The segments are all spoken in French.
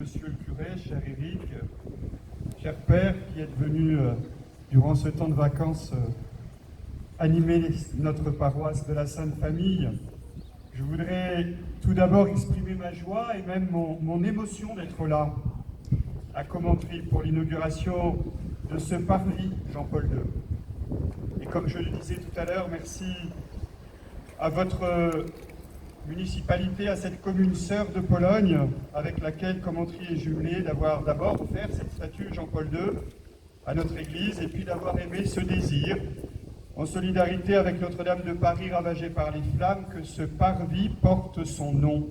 Monsieur le curé, cher Éric, cher père qui êtes venu durant ce temps de vacances animer notre paroisse de la Sainte Famille, je voudrais tout d'abord exprimer ma joie et même mon émotion d'être là, à Commentry, pour l'inauguration de ce parvis Jean-Paul II. Et comme je le disais tout à l'heure, merci à votre municipalité, à cette commune sœur de Pologne, avec laquelle Commentry est jumelée, d'avoir d'abord offert cette statue Jean-Paul II à notre église, et puis d'avoir aimé ce désir, en solidarité avec Notre-Dame de Paris ravagée par les flammes, que ce parvis porte son nom.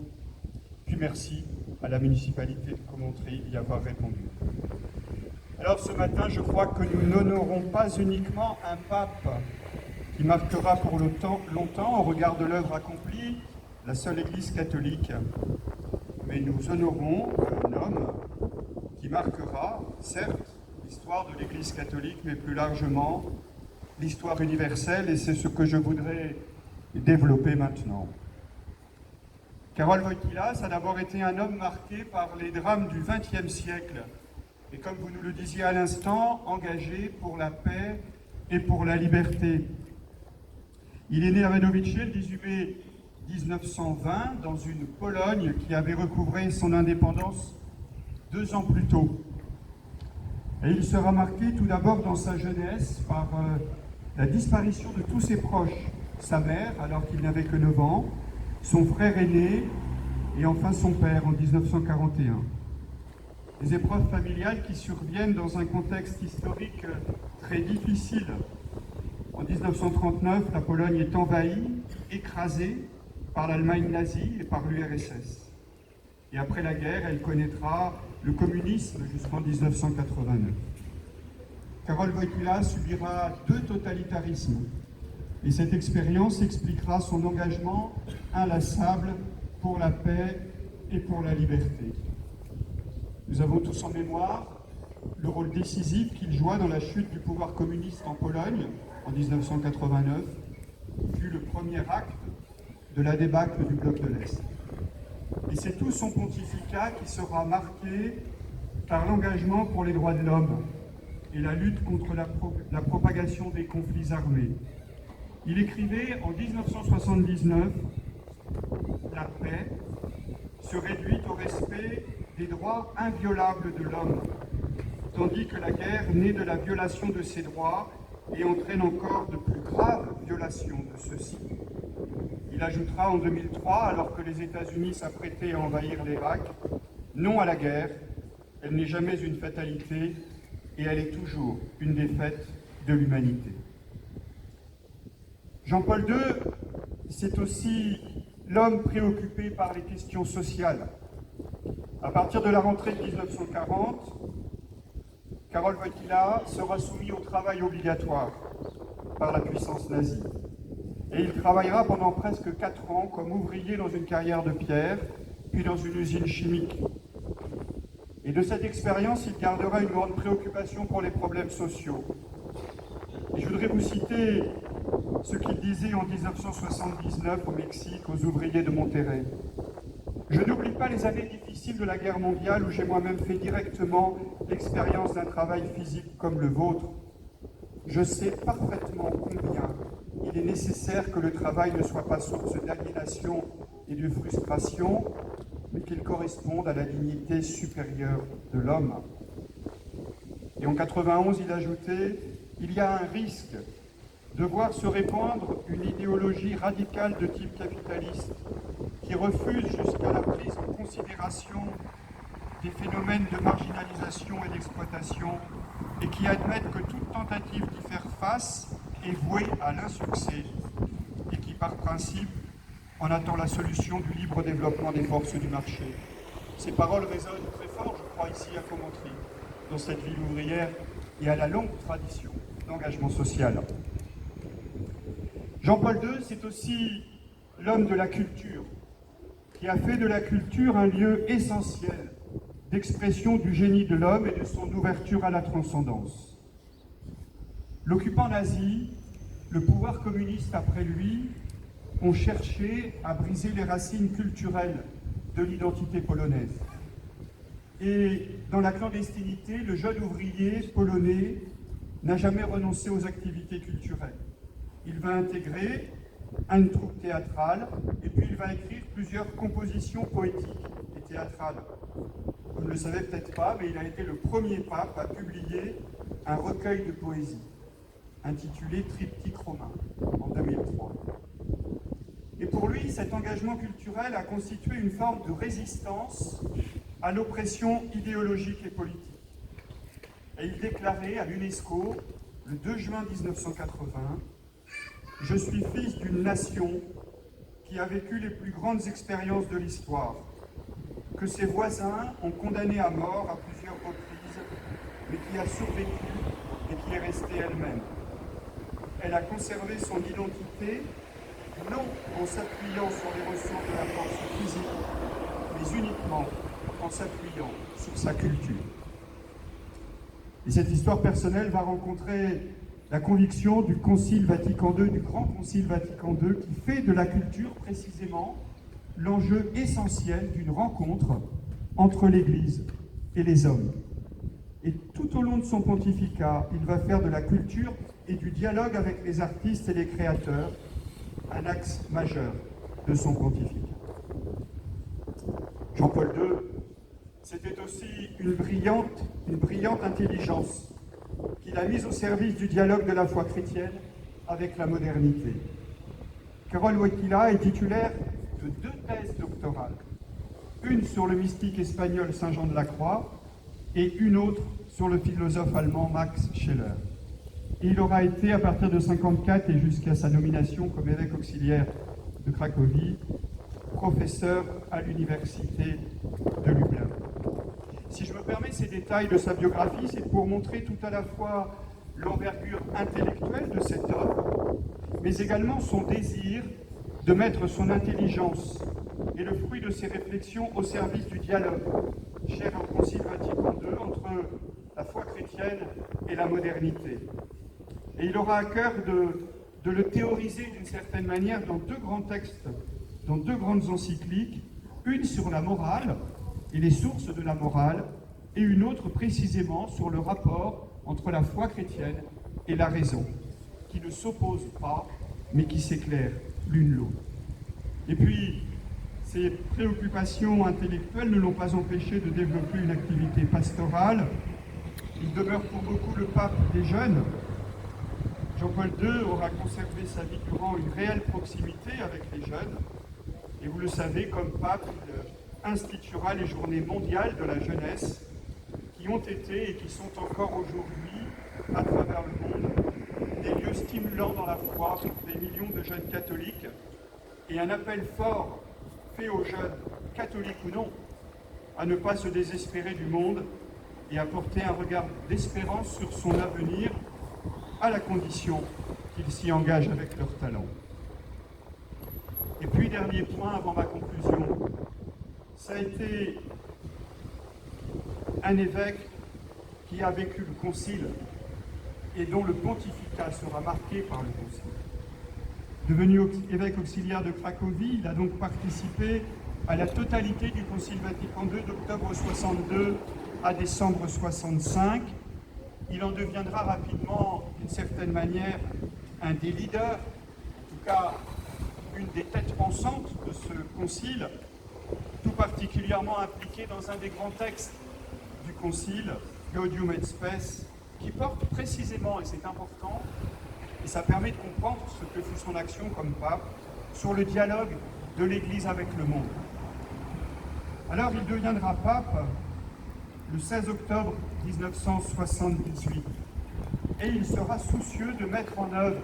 Puis merci à la municipalité de Commentry d'y avoir répondu. Alors ce matin, je crois que nous n'honorons pas uniquement un pape qui marquera pour longtemps, au regard de l'œuvre accomplie, la seule Église catholique, mais nous honorons un homme qui marquera, certes, l'histoire de l'Église catholique, mais plus largement l'histoire universelle, et c'est ce que je voudrais développer maintenant. Karol Wojtyła a d'abord été un homme marqué par les drames du XXe siècle, et comme vous nous le disiez à l'instant, engagé pour la paix et pour la liberté. Il est né à Wadowice le 18 mai 1920 dans une Pologne qui avait recouvré son indépendance 2 ans plus tôt. Et il sera marqué tout d'abord dans sa jeunesse par la disparition de tous ses proches, sa mère alors qu'il n'avait que 9 ans, son frère aîné et enfin son père en 1941. Des épreuves familiales qui surviennent dans un contexte historique très difficile. En 1939, la Pologne est envahie, écrasée par l'Allemagne nazie et par l'URSS. Et après la guerre, elle connaîtra le communisme jusqu'en 1989. Karol Wojtyła subira 2 totalitarismes. Et cette expérience expliquera son engagement inlassable pour la paix et pour la liberté. Nous avons tous en mémoire le rôle décisif qu'il joua dans la chute du pouvoir communiste en Pologne en 1989, qui fut le premier acte de la débâcle du bloc de l'Est. Et c'est tout son pontificat qui sera marqué par l'engagement pour les droits de l'homme et la lutte contre la propagation des conflits armés. Il écrivait en 1979 « La paix se réduit au respect des droits inviolables de l'homme, tandis que la guerre naît de la violation de ces droits et entraîne encore de plus graves violations de ceux-ci. » Il ajoutera en 2003, alors que les États-Unis s'apprêtaient à envahir l'Irak, « Non à la guerre, elle n'est jamais une fatalité et elle est toujours une défaite de l'humanité. » Jean-Paul II, c'est aussi l'homme préoccupé par les questions sociales. À partir de la rentrée de 1940, Karol Wojtyła sera soumis au travail obligatoire par la puissance nazie. Et il travaillera pendant presque 4 ans comme ouvrier dans une carrière de pierre, puis dans une usine chimique. Et de cette expérience, il gardera une grande préoccupation pour les problèmes sociaux. Et je voudrais vous citer ce qu'il disait en 1979 au Mexique aux ouvriers de Monterrey. « Je n'oublie pas les années difficiles de la guerre mondiale où j'ai moi-même fait directement l'expérience d'un travail physique comme le vôtre. Je sais parfaitement combien il est nécessaire que le travail ne soit pas source d'aliénation et de frustration, mais qu'il corresponde à la dignité supérieure de l'homme. » Et en 91, il ajoutait « Il y a un risque de voir se répandre une idéologie radicale de type capitaliste qui refuse jusqu'à la prise en considération des phénomènes de marginalisation et d'exploitation et qui admettent que toute tentative d'y faire face est vouée à l'insuccès et qui, par principe, en attend la solution du libre développement des forces du marché. » Ces paroles résonnent très fort, je crois, ici à Commentry, dans cette ville ouvrière et à la longue tradition d'engagement social. Jean-Paul II, c'est aussi l'homme de la culture, qui a fait de la culture un lieu essentiel d'expression du génie de l'homme et de son ouverture à la transcendance. L'occupant nazi, le pouvoir communiste après lui, ont cherché à briser les racines culturelles de l'identité polonaise. Et dans la clandestinité, le jeune ouvrier polonais n'a jamais renoncé aux activités culturelles. Il va intégrer une troupe théâtrale et puis il va écrire plusieurs compositions poétiques et théâtrales. Vous ne le savez peut-être pas, mais il a été le premier pape à publier un recueil de poésie intitulé Triptyque romain en 2003. Et pour lui, cet engagement culturel a constitué une forme de résistance à l'oppression idéologique et politique. Et il déclarait à l'UNESCO, le 2 juin 1980, « Je suis fils d'une nation qui a vécu les plus grandes expériences de l'histoire, que ses voisins ont condamné à mort à plusieurs reprises, mais qui a survécu et qui est restée elle-même. Elle a conservé son identité, non en s'appuyant sur les ressources de la force physique, mais uniquement en s'appuyant sur sa culture. » Et cette histoire personnelle va rencontrer la conviction du Concile Vatican II, du Grand Concile Vatican II, qui fait de la culture précisément l'enjeu essentiel d'une rencontre entre l'Église et les hommes. Et tout au long de son pontificat, il va faire de la culture et du dialogue avec les artistes et les créateurs un axe majeur de son pontificat. Jean-Paul II, c'était aussi une brillante intelligence qu'il a mise au service du dialogue de la foi chrétienne avec la modernité. Carol Wojtyla est titulaire de 2 thèses doctorales, une sur le mystique espagnol Saint Jean de la Croix et une autre sur le philosophe allemand Max Scheler. Et il aura été, à partir de 1954 et jusqu'à sa nomination comme évêque auxiliaire de Cracovie, professeur à l'université de Lublin. Si je me permets ces détails de sa biographie, c'est pour montrer tout à la fois l'envergure intellectuelle de cet homme, mais également son désir de mettre son intelligence et le fruit de ses réflexions au service du dialogue, cher au Concile Vatican II, entre la foi chrétienne et la modernité. Et il aura à cœur de le théoriser d'une certaine manière dans 2 grands textes, dans 2 grandes encycliques, une sur la morale et les sources de la morale, et une autre précisément sur le rapport entre la foi chrétienne et la raison, qui ne s'opposent pas, mais qui s'éclairent l'une l'autre. Et puis, ces préoccupations intellectuelles ne l'ont pas empêché de développer une activité pastorale. Il demeure pour beaucoup le pape des jeunes. Jean-Paul II aura conservé sa vie durant une réelle proximité avec les jeunes. Et vous le savez, comme pape, il instituera les journées mondiales de la jeunesse qui ont été et qui sont encore aujourd'hui, à travers le monde, des lieux stimulants dans la foi pour des millions de jeunes catholiques et un appel fort fait aux jeunes, catholiques ou non, à ne pas se désespérer du monde et à porter un regard d'espérance sur son avenir, à la condition qu'ils s'y engagent avec leur talent. Et puis, dernier point avant ma conclusion, ça a été un évêque qui a vécu le concile et dont le pontificat sera marqué par le concile. Devenu évêque auxiliaire de Cracovie, il a donc participé à la totalité du Concile Vatican II d'octobre 62 à décembre 65. Il en deviendra rapidement, d'une certaine manière, un des leaders, en tout cas une des têtes pensantes de ce concile, tout particulièrement impliqué dans un des grands textes du concile, Gaudium et Spes, qui porte précisément, et c'est important, et ça permet de comprendre ce que fut son action comme pape, sur le dialogue de l'Église avec le monde. Alors il deviendra pape le 16 octobre 1978, et il sera soucieux de mettre en œuvre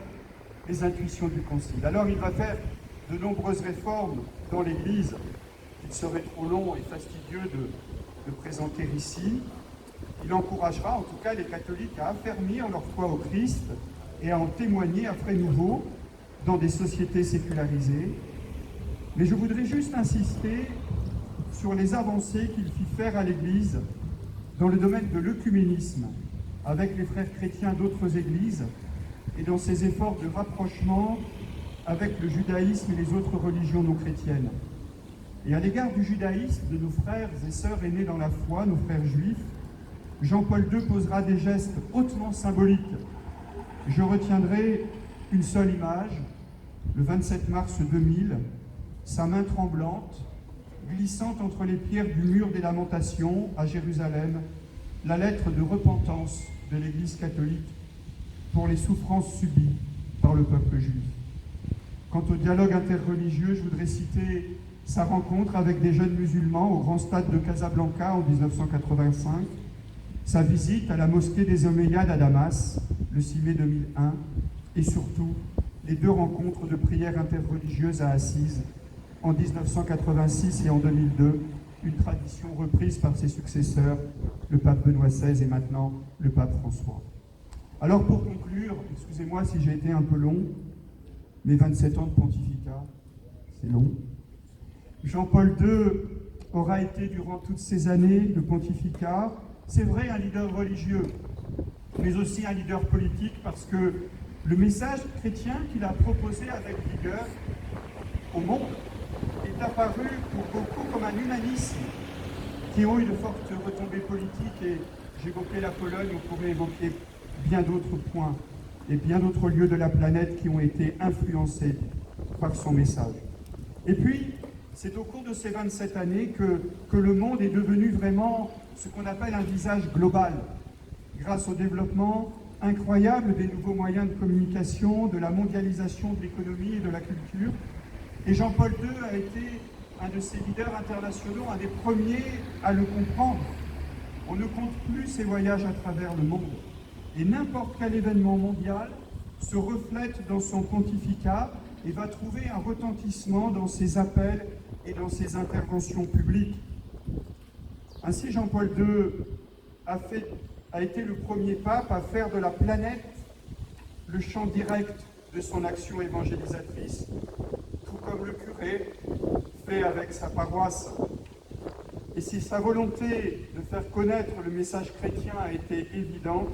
les intuitions du concile. Alors il va faire de nombreuses réformes dans l'Église, qu'il serait trop long et fastidieux de présenter ici. Il encouragera en tout cas les catholiques à affermir leur foi au Christ et à en témoigner à frais nouveaux dans des sociétés sécularisées. Mais je voudrais juste insister sur les avancées qu'il fit faire à l'Église dans le domaine de l'œcuménisme avec les frères chrétiens d'autres églises et dans ses efforts de rapprochement avec le judaïsme et les autres religions non chrétiennes. Et à l'égard du judaïsme, de nos frères et sœurs aînés dans la foi, nos frères juifs, Jean-Paul II posera des gestes hautement symboliques. Je retiendrai une seule image, le 27 mars 2000, sa main tremblante, glissant entre les pierres du mur des Lamentations à Jérusalem, la lettre de repentance de l'Église catholique pour les souffrances subies par le peuple juif. Quant au dialogue interreligieux, je voudrais citer sa rencontre avec des jeunes musulmans au grand stade de Casablanca en 1985, sa visite à la mosquée des Omeyyades à Damas le 6 mai 2001 et surtout les 2 rencontres de prière interreligieuse à Assise en 1986 et en 2002, une tradition reprise par ses successeurs, le pape Benoît XVI et maintenant le pape François. Alors pour conclure, excusez-moi si j'ai été un peu long, mes 27 ans de pontificat, c'est long. Jean-Paul II aura été durant toutes ces années de pontificat, c'est vrai, un leader religieux, mais aussi un leader politique, parce que le message chrétien qu'il a proposé avec vigueur au monde est apparu pour beaucoup comme un humanisme qui ont eu de fortes retombées politiques. Et j'évoquais la Pologne, on pourrait évoquer bien d'autres points et bien d'autres lieux de la planète qui ont été influencés par son message. Et puis, c'est au cours de ces 27 années que le monde est devenu vraiment ce qu'on appelle un visage global, grâce au développement incroyable des nouveaux moyens de communication, de la mondialisation de l'économie et de la culture. Et Jean-Paul II a été un de ces leaders internationaux, un des premiers à le comprendre. On ne compte plus ses voyages à travers le monde. Et n'importe quel événement mondial se reflète dans son pontificat et va trouver un retentissement dans ses appels et dans ses interventions publiques. Ainsi, Jean-Paul II a été le premier pape à faire de la planète le champ direct de son action évangélisatrice, tout comme le curé fait avec sa paroisse. Et si sa volonté de faire connaître le message chrétien a été évidente,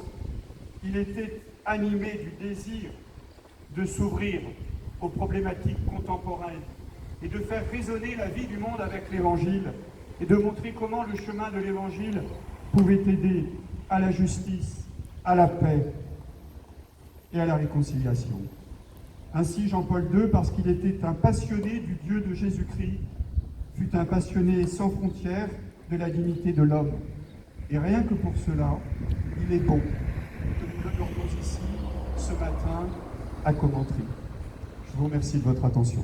il était animé du désir de s'ouvrir aux problématiques contemporaines et de faire résonner la vie du monde avec l'Évangile et de montrer comment le chemin de l'Évangile pouvait aider à la justice, à la paix et à la réconciliation. Ainsi, Jean-Paul II, parce qu'il était un passionné du Dieu de Jésus-Christ, fut un passionné sans frontières de la dignité de l'homme. Et rien que pour cela, il est bon que nous l'honorions ici, ce matin, à Commentry. Je vous remercie de votre attention.